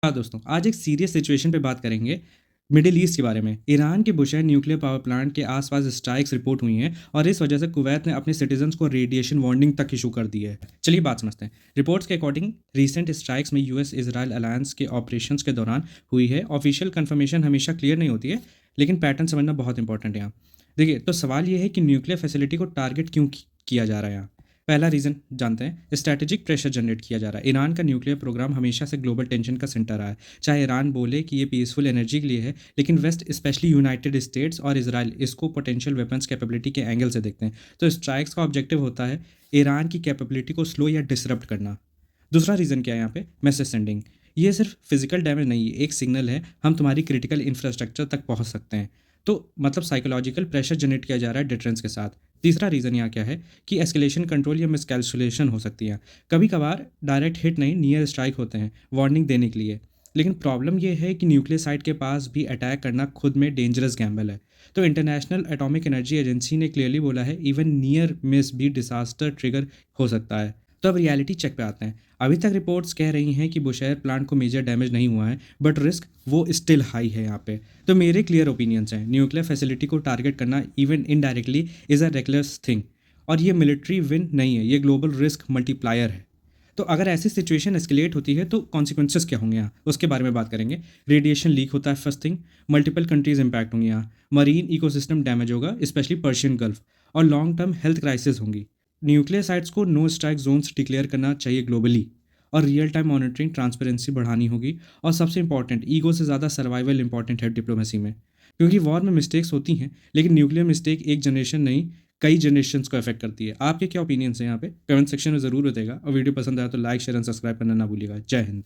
हाँ दोस्तों, आज एक सीरियस सिचुएशन पे बात करेंगे मिडिल ईस्ट के बारे में। ईरान के बुशैर न्यूक्लियर पावर प्लांट के आसपास स्ट्राइक्स रिपोर्ट हुई हैं और इस वजह से कुवैत ने अपने सिटीजन्स को रेडिएशन वार्निंग तक इशू कर दी है। चलिए बात समझते हैं। रिपोर्ट्स के अकॉर्डिंग रीसेंट स्ट्राइक्स में यूएस इजराइल अलायंस के ऑपरेशंस के दौरान हुई है। ऑफिशियल कंफर्मेशन हमेशा क्लियर नहीं होती है, लेकिन पैटर्न समझना बहुत इंपॉर्टेंट है यहाँ। देखिए, तो सवाल ये है कि न्यूक्लियर फैसिलिटी को टारगेट क्यों किया जा रहा है यहाँ। पहला रीज़न जानते हैं, स्ट्रैटेजिक प्रेशर जनरेट किया जा रहा है। ईरान का न्यूक्लियर प्रोग्राम हमेशा से ग्लोबल टेंशन का सेंटर रहा है। चाहे ईरान बोले कि ये पीसफुल एनर्जी के लिए है, लेकिन वेस्ट स्पेशली यूनाइटेड स्टेट्स और इसराइल इसको पोटेंशियल वेपन्स कैपेबिलिटी के एंगल से देखते हैं। तो स्ट्राइक्स का ऑब्जेक्टिव होता है ईरान की कैपेबिलिटी को स्लो या डिसरप्ट करना। दूसरा रीज़न क्या है यहाँ पे, मैसेज सेंडिंग। ये सिर्फ फिजिकल डैमेज नहीं है, एक सिग्नल है, हम तुम्हारी क्रिटिकल इंफ्रास्ट्रक्चर तक पहुँच सकते हैं। तो मतलब साइकोलॉजिकल प्रेशर जनरेट किया जा रहा है डिटरेंस के साथ। तीसरा रीज़न यहाँ क्या है कि एस्केलेशन कंट्रोल या मिसकैलकुलेशन हो सकती है। कभी कभार डायरेक्ट हिट नहीं, नियर स्ट्राइक होते हैं वार्निंग देने के लिए। लेकिन प्रॉब्लम यह है कि न्यूक्लियर साइट के पास भी अटैक करना खुद में डेंजरस गैम्बल है। तो इंटरनेशनल एटॉमिक एनर्जी एजेंसी ने क्लियरली बोला है इवन नियर मिस भी डिसास्टर ट्रिगर हो सकता है। तो अब रियलिटी चेक पे आते हैं। अभी तक रिपोर्ट्स कह रही हैं कि बुशैर प्लांट को मेजर डैमेज नहीं हुआ है, बट रिस्क वो स्टिल हाई है यहाँ पे। तो मेरे क्लियर ओपिनियंस हैं, न्यूक्लियर फैसिलिटी को टारगेट करना even indirectly is a regular thing. और ये मिलिट्री विन नहीं है, ये ग्लोबल रिस्क मल्टीप्लायर है। तो अगर ऐसी सिचुएशन एस्केलेट होती है तो कॉन्सिक्वेंसेस क्या होंगे यहाँ, उसके बारे में बात करेंगे। रेडिएशन लीक होता है first thing, multiple countries impact होंगी यहाँ, मरीन इकोसिस्टम डैमेज होगा स्पेशली पर्शियन गल्फ, और लॉन्ग टर्म हेल्थ क्राइसिस होंगी। न्यूक्लियर साइट्स को नो स्ट्राइक जोन्स डिक्लेयर करना चाहिए ग्लोबली, और रियल टाइम मॉनिटरिंग ट्रांसपेरेंसी बढ़ानी होगी। और सबसे इंपॉर्टेंट, ईगो से ज़्यादा सर्वाइवल इंपॉर्टेंट है डिप्लोमेसी में, क्योंकि वॉर में मिस्टेक्स होती हैं, लेकिन न्यूक्लियर मिस्टेक एक जनरेशन नहीं, कई जनरेशन्स को अफेक्ट करती है। आपके क्या ओपिनियंस हैं यहाँ पे, कमेंट सेक्शन में ज़रूर बताइएगा। और वीडियो पसंद आया तो लाइक शेयर एंड सब्सक्राइब करना ना भूलिएगा। जय हिंद।